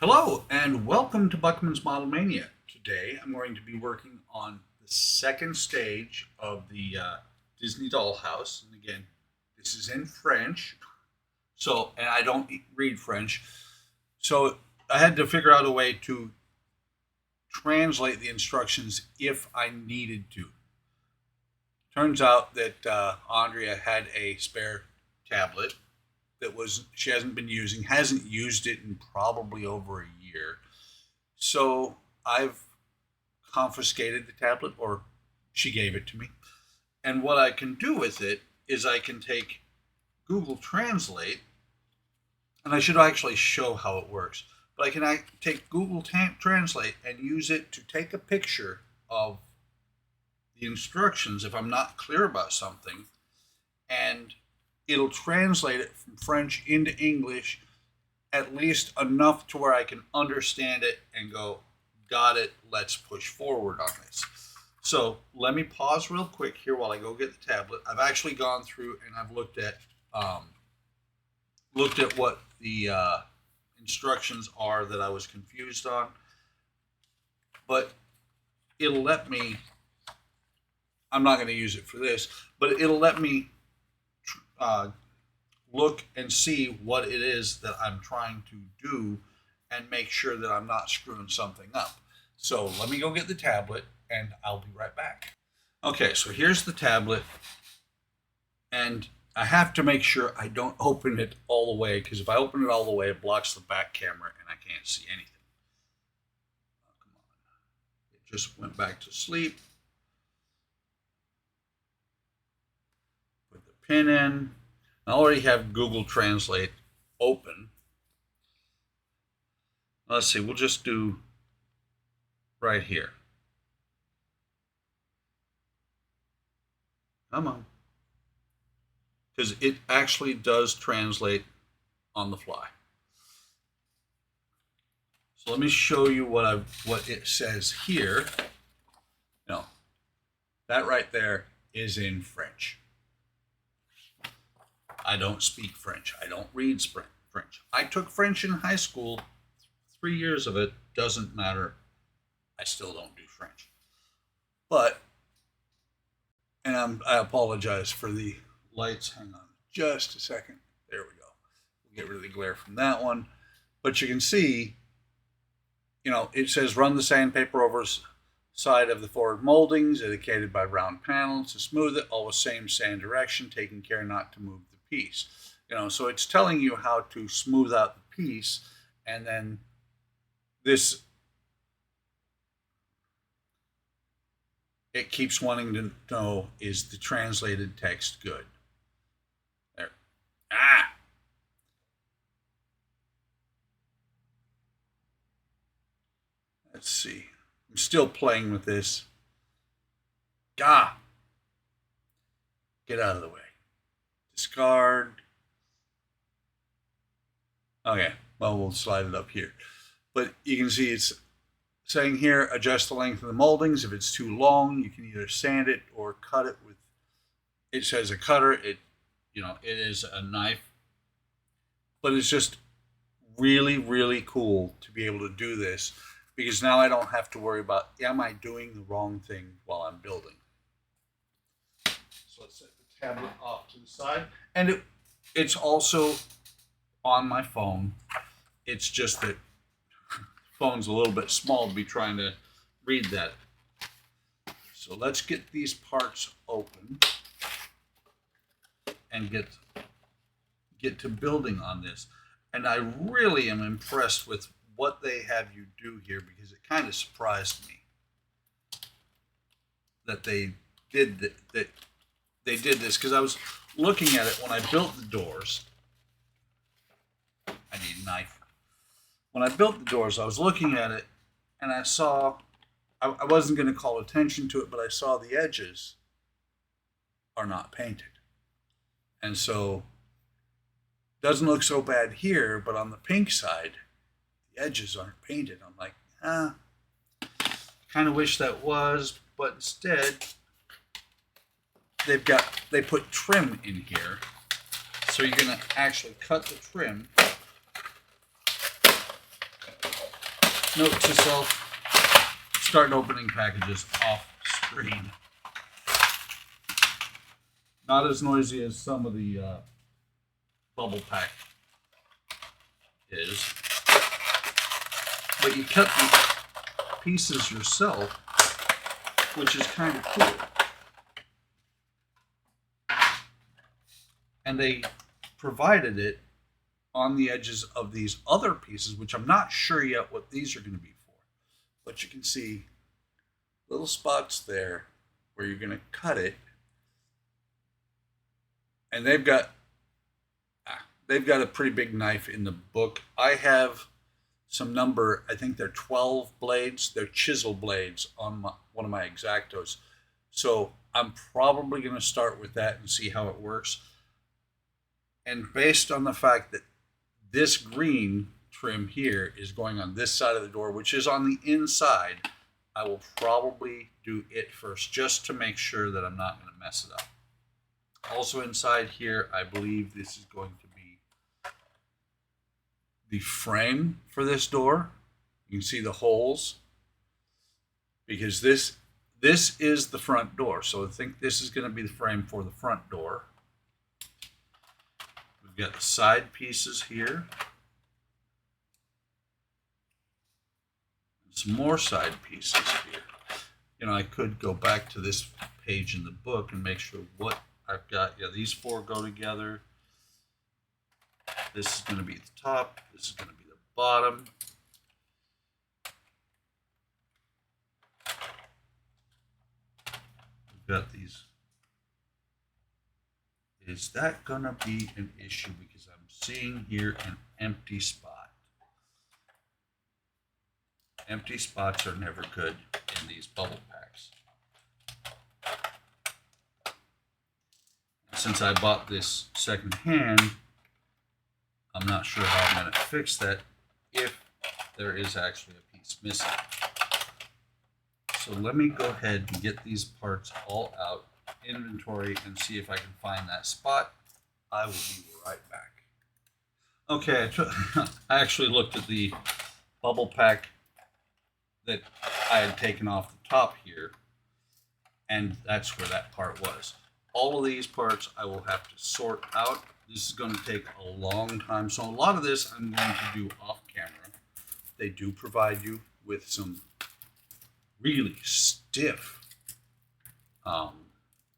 Hello and welcome to Buckman's Model Mania. Today I'm going to be working on the second stage of the Disney Dollhouse. And again, this is in French. And I don't read French. So I had to figure out a way to translate the instructions if I needed to. Turns out that Andrea had a spare tablet that she hasn't been using, hasn't used it in probably over a year. So I've confiscated the tablet, or she gave it to me. And what I can do with it is I can take Google Translate, and I should actually show how it works. But I can take Google Translate and use it to take a picture of the instructions if I'm not clear about something, and it'll translate it from French into English, at least enough to where I can understand it and go, got it, let's push forward on this. So let me pause real quick here while I go get the tablet. I've actually gone through and I've looked at what the instructions are that I was confused on, but it'll let me, I'm not going to use it for this, but it'll let me look and see what it is that I'm trying to do and make sure that I'm not screwing something up. So let me go get the tablet and I'll be right back. Okay, so here's the tablet, and I have to make sure I don't open it all the way, because if I open it all the way, it blocks the back camera and I can't see anything. Oh, come on. It just went back to sleep. Put the pin in. I already have Google Translate open. Let's see, we'll just do right here. Come on. Because it actually does translate on the fly. So let me show you what it says here. No, that right there is in French. I don't speak French. I don't read French. I took French in high school. 3 years of it, doesn't matter. I still don't do French. But, and I apologize for the lights. Hang on just a second. There we go. We'll get rid of the glare from that one. But you can see, it says run the sandpaper over side of the forward moldings, indicated by round panels to smooth it, always same sand direction, taking care not to move the piece. So it's telling you how to smooth out the piece, and then it keeps wanting to know, is the translated text good? There. Let's see. I'm still playing with this. Get out of the way. Discard. Okay, well, we'll slide it up here. But you can see it's saying here, adjust the length of the moldings. If it's too long, you can either sand it or cut it with, it says a cutter. It is a knife. But it's just really, really cool to be able to do this, because now I don't have to worry about, am I doing the wrong thing while I'm building? So let's set the tablet off to the side. And it's also on my phone. It's just that the phone's a little bit small to be trying to read that. So let's get these parts open and get to building on this. And I really am impressed with what they have you do here, because it kind of surprised me that they did this, because I was looking at it when I built the doors. I need a knife. When I built the doors, I was looking at it and I saw, I wasn't going to call attention to it, but I saw the edges are not painted. And so it doesn't look so bad here, but on the pink side, the edges aren't painted. I'm like, kind of wish that was, but instead they put trim in here. So you're going to actually cut the trim Note to self, start opening packages off screen. Not as noisy as some of the bubble pack is, but you cut the pieces yourself, which is kind of cool. And they provided it on the edges of these other pieces, which I'm not sure yet what these are going to be for. But you can see little spots there where you're going to cut it. And they've got a pretty big knife in the book. I have some number, I think they're 12 blades. They're chisel blades on one of my X-Actos. So I'm probably going to start with that and see how it works. And based on the fact that this green trim here is going on this side of the door, which is on the inside, I will probably do it first just to make sure that I'm not going to mess it up. Also inside here, I believe this is going to be the frame for this door. You can see the holes because this is the front door. So I think this is going to be the frame for the front door. We've got the side pieces here. Some more side pieces here. You know, I could go back to this page in the book and make sure what I've got. Yeah, these four go together. This is going to be the top. This is going to be the bottom. We've got these. Is that going to be an issue? Because I'm seeing here an empty spot. Empty spots are never good in these bubble packs. Since I bought this secondhand, I'm not sure how I'm going to fix that if there is actually a piece missing. So let me go ahead and get these parts all out, inventory, and see if I can find that spot. I will be right back. Okay, I actually looked at the bubble pack that I had taken off the top here, and that's where that part was. All of these parts I will have to sort out. This is going to take a long time. So a lot of this I'm going to do off camera. They do provide you with some really stiff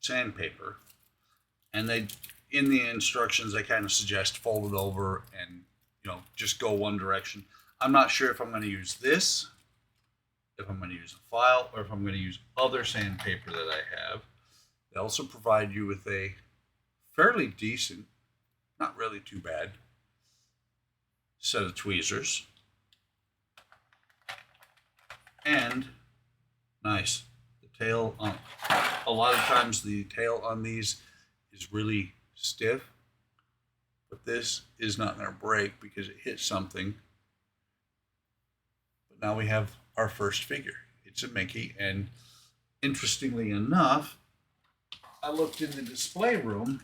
sandpaper. And they, in the instructions, they kind of suggest fold it over and, you know, just go one direction. I'm not sure if I'm going to use this, if I'm going to use a file, or if I'm going to use other sandpaper that I have. They also provide you with a fairly decent, not really too bad, set of tweezers. And nice, the tail on, a lot of times the tail on these is really stiff, but this is not going to break because it hit something. But now we have our first figure. It's a Mickey, and interestingly enough, I looked in the display room,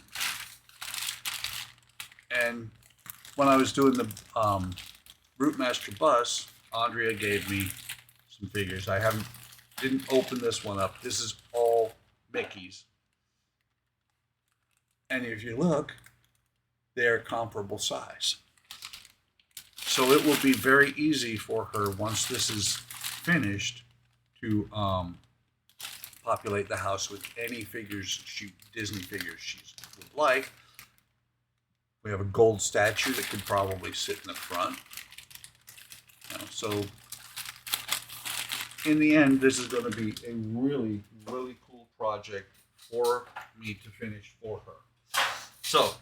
and when I was doing the Route Master bus, Andrea gave me some figures. I didn't open this one up. This is all Mickey's. And if you look, they're comparable size. So it will be very easy for her once this is finished to populate the house with any figures, Disney figures she would like. We have a gold statue that could probably sit in the front. You know, so in the end, this is going to be a really, really cool project for me to finish for her. So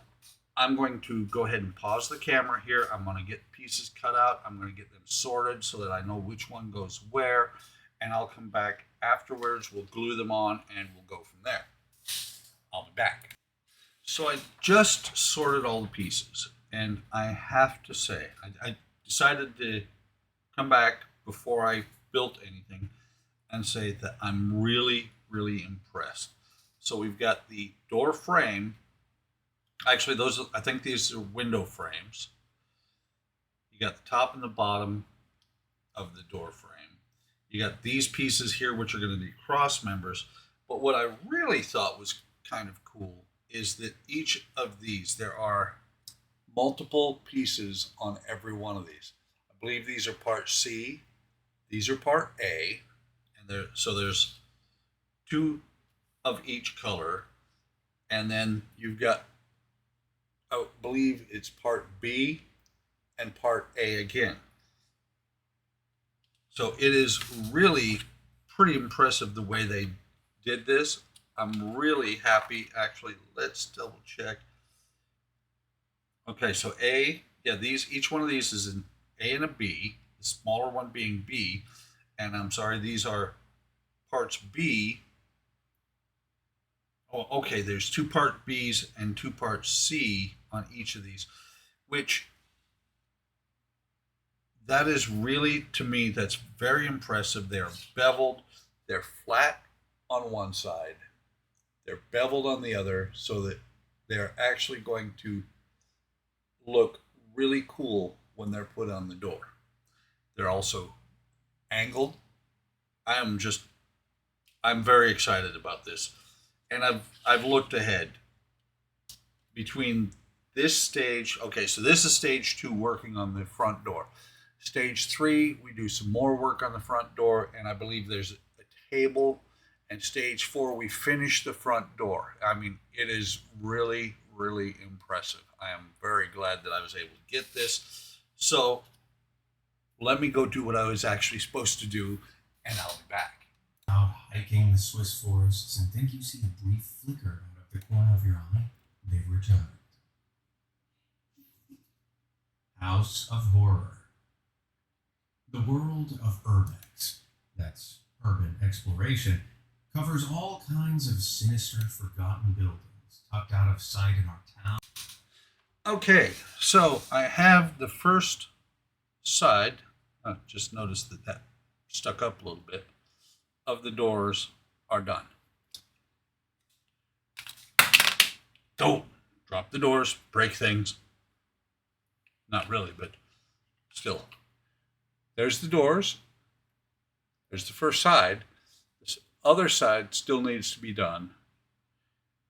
I'm going to go ahead and pause the camera here. I'm going to get pieces cut out. I'm going to get them sorted so that I know which one goes where. And I'll come back afterwards. We'll glue them on and we'll go from there. I'll be back. So I just sorted all the pieces, and I have to say, I decided to come back before I built anything and say that I'm really, really impressed. So we've got the door frame. Actually, I think these are window frames. You got the top and the bottom. of the door frame. You got these pieces here, which are going to be cross members. But what I really thought was kind of cool is that each of these, there are multiple pieces on every one of these. I believe these are part C, these are part A, and so there's two of each color, and then you've got, I believe it's part B and part A again. So it is really pretty impressive the way they did this. I'm really happy. Actually, let's double check. Okay, so A, yeah, each one of these is an A and a B, the smaller one being B, and I'm sorry, these are parts B. Oh, okay, there's two part B's and two parts C on each of these, which that is really, to me, that's very impressive. They're beveled, they're flat on one side, they're beveled on the other, so that they're actually going to look really cool when they're put on the door. They're also angled. I'm very excited about this. And I've looked ahead between this stage. Okay, so this is stage 2, working on the front door. Stage 3, we do some more work on the front door, and I believe there's a table. And stage 4, we finish the front door. I mean, it is really, really impressive. I am very glad that I was able to get this. So let me go do what I was actually supposed to do, and I'll be back. Out hiking the Swiss forests and think you see a brief flicker out of the corner of your eye, they've returned. House of Horror. The world of urbex, that's urban exploration, covers all kinds of sinister, forgotten buildings tucked out of sight in our town. Okay, so I have the first side. Just noticed that stuck up a little bit. Of the doors are done. Don't drop the doors, break things. Not really, but still. There's the doors. There's the first side. This other side still needs to be done.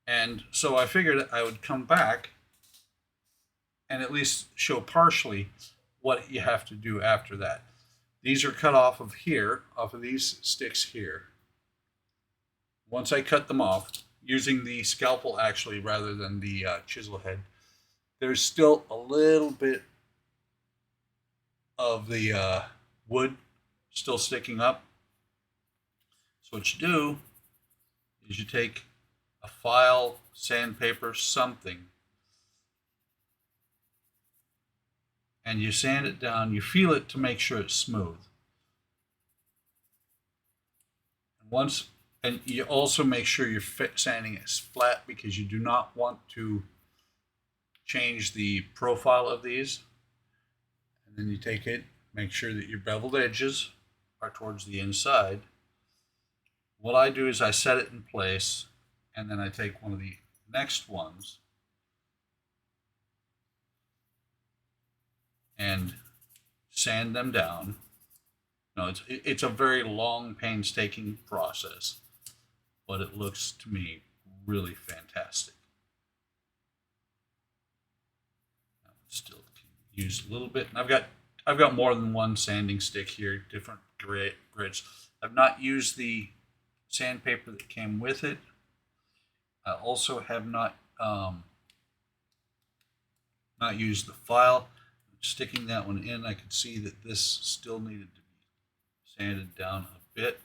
And so I figured I would come back and at least show partially what you have to do after that. These are cut off of here, off of these sticks here. Once I cut them off, using the scalpel actually rather than the chisel head, there's still a little bit of the wood still sticking up. So what you do is you take a file, sandpaper, something, and you sand it down. You feel it to make sure it's smooth. And you also make sure you're sanding it flat, because you do not want to change the profile of these. And then you take it, make sure that your beveled edges are towards the inside. What I do is I set it in place, and then I take one of the next ones and sand them down. No, it's a very long, painstaking process, but it looks to me really fantastic. Now, still can use a little bit, and I've got more than one sanding stick here, different grids. I've not used the sandpaper that came with it. I also have not used the file. Sticking that one in, I could see that this still needed to be sanded down a bit.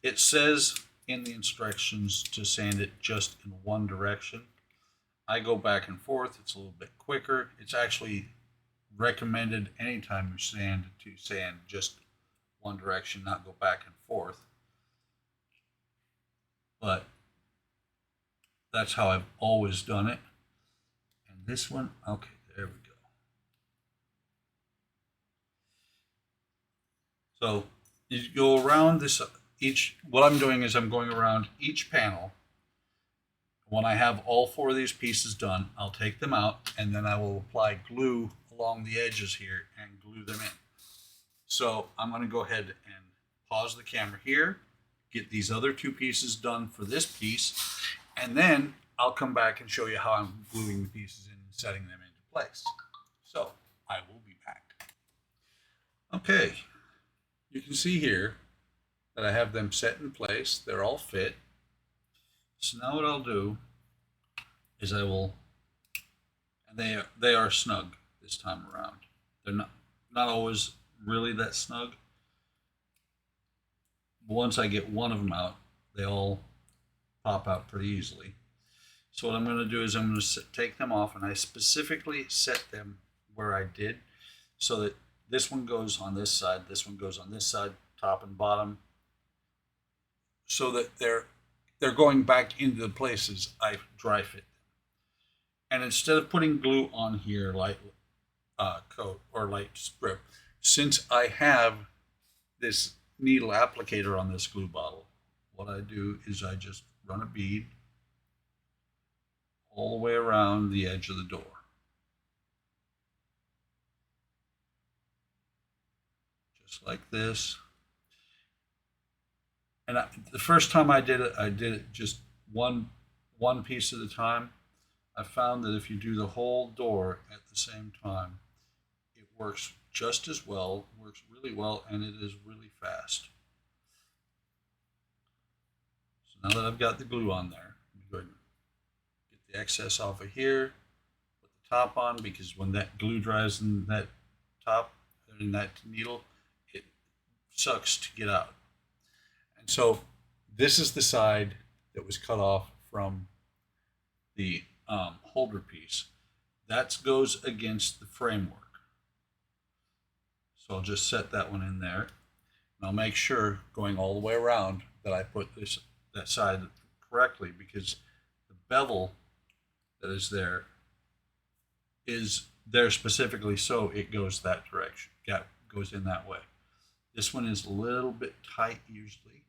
It says in the instructions to sand it just in one direction. I go back and forth. It's a little bit quicker. It's actually recommended anytime you sand to sand just one direction, not go back and forth. But that's how I've always done it. And this one, okay, there we go. So you go around this what I'm doing is I'm going around each panel. When I have all 4 of these pieces done, I'll take them out, and then I will apply glue along the edges here and glue them in. So I'm going to go ahead and pause the camera here, get these other two pieces done for this piece, and then I'll come back and show you how I'm gluing the pieces in and setting them into place. So I will be back. Okay, you can see here that I have them set in place. They're all fit. So now what I'll do is I will, and they are snug this time around. They're not always really that snug. But once I get one of them out, they all pop out pretty easily. So what I'm going to do is I'm going to take them off, and I specifically set them where I did, so that this one goes on this side, this one goes on this side, top and bottom, so that they're going back into the places I dry fit them. And instead of putting glue on here like coat or light strip, since I have this needle applicator on this glue bottle, what I do is I just run a bead all the way around the edge of the door. Just like this. And the first time I did it just one piece at a time. I found that if you do the whole door at the same time, it works just as well, works really well, and it is really fast. So now that I've got the glue on there, I'm going to get the excess off of here, put the top on, because when that glue dries in that top, in that needle, it sucks to get out. And so this is the side that was cut off from the holder piece. That goes against the framework. So I'll just set that one in there. And I'll make sure, going all the way around, that I put that side correctly, because the bevel that is there specifically so it goes that direction. Goes in that way. This one is a little bit tight usually.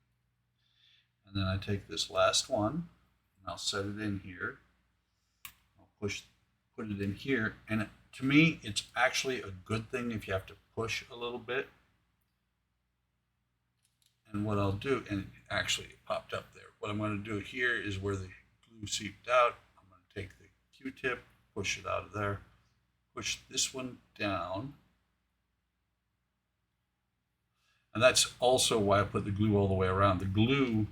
And then I take this last one and I'll set it in here. I'll put it in here, and to me it's actually a good thing if you have to push a little bit. And what I'll do, and it popped up there, what I'm going to do here is where the glue seeped out, I'm going to take the Q-tip, push it out of there, push this one down. And that's also why I put the glue all the way around. The glue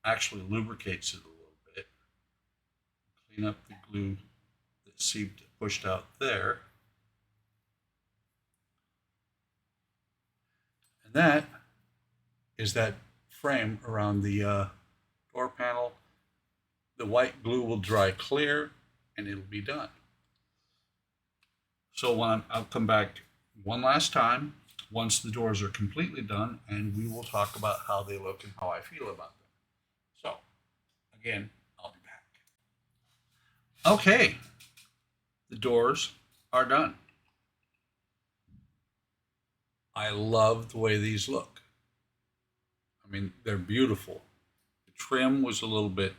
actually lubricates it a little bit. Clean up the glue that seeped, pushed out there. And that is that frame around the door panel. The white glue will dry clear and it'll be done. So I'll come back one last time once the doors are completely done, and we will talk about how they look and how I feel about them. So again, I'll be back. Okay, the doors are done. I love the way these look. I mean, they're beautiful. The trim was a little bit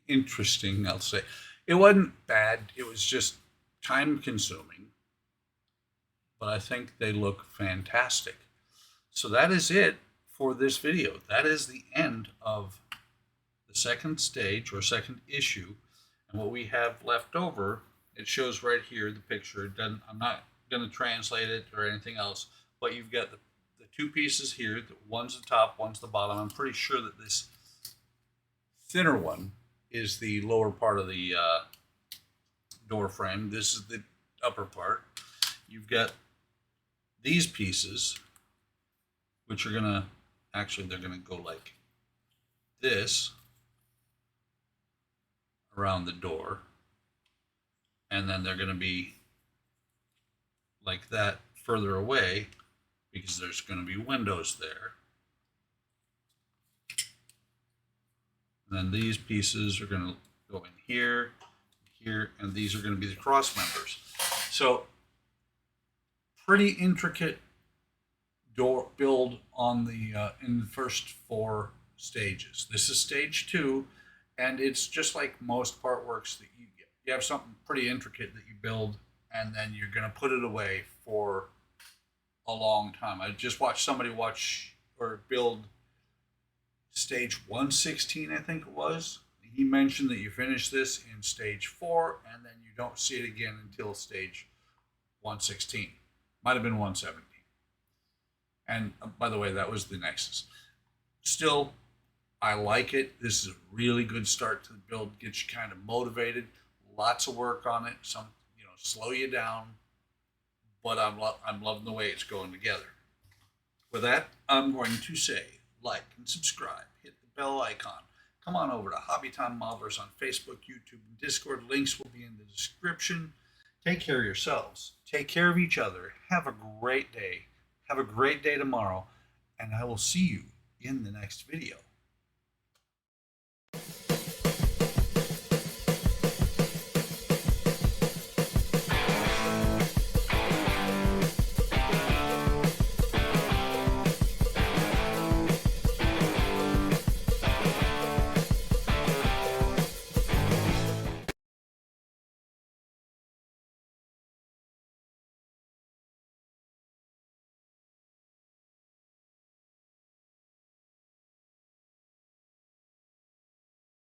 interesting, I'll say. It wasn't bad, it was just time consuming, but I think they look fantastic. So that is it for this video. That is the end of the second stage or second issue. And what we have left over, it shows right here, the picture. I'm not going to translate it or anything else, but you've got the two pieces here. One's the top, one's the bottom. I'm pretty sure that this thinner one is the lower part of the door frame. This is the upper part. You've got these pieces, which are gonna, actually they're gonna go like this around the door, and then they're gonna be like that further away because there's gonna be windows there. And then these pieces are gonna go in here, here, and these are going to be the cross members. So pretty intricate door build on the in the first 4 stages. This is stage 2, and it's just like most part works that you get. You have something pretty intricate that you build, and then you're going to put it away for a long time. I just watched somebody watch or build stage 116, I think it was. He mentioned that you finish this in stage 4 and then you don't see it again until stage 116. Might have been 117. And by the way, that was the Nexus. Still, I like it. This is a really good start to the build. Gets you kind of motivated. Lots of work on it. Some, slow you down. But I'm loving the way it's going together. With that, I'm going to say like and subscribe. Hit the bell icon. Come on over to Hobbytime Modelers on Facebook, YouTube, and Discord. Links will be in the description. Take care of yourselves. Take care of each other. Have a great day. Have a great day tomorrow. And I will see you in the next video.